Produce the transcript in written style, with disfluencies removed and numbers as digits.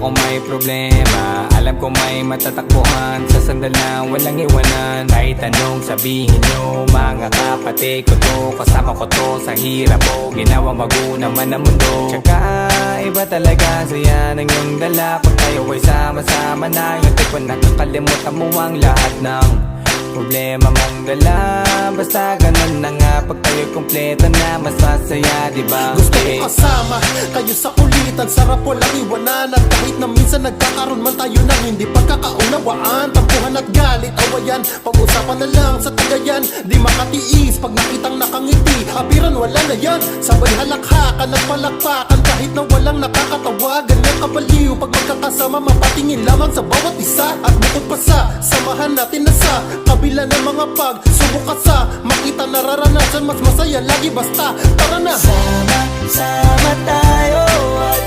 kung may problema, alam ko may matatakbuhan sa sandal na walang iwanan. Kahit anong sabihin nyo, mga kapatid ko to, kasama ko to sa hirap mo, ginawa magunaman man ang mundo. Tsaka iba talaga saya ng iyong dala pag tayo ay sama-sama na. Yung tipo nakakalimutan mo ang lahat ng problema mong dala. Basta ganun na nga, pag tayo'y kumpleto na, mas masaya, diba? Gusto ko kasama kayo sa kulitan, sarap walang iwanan. At kahit na minsan nagkakaroon man tayo ng hindi pagkakaunawaan, tampuhan at galit, awayan, pag-usapan na lang sa tagayan. Di makatiis pag nakitang nakangiti, abiran wala na yan. Sabay halakhakan at palakpakan kahit na walang nakakatawa. Ganyan kabaliw pag magkakasama, mapatingin lamang sa bawat isa. At bukod pa sa samahan natin na sa kabila ng mga pagsubok at sa makita nararanasan, mas masaya lagi basta tara na. Sama-sama tayo at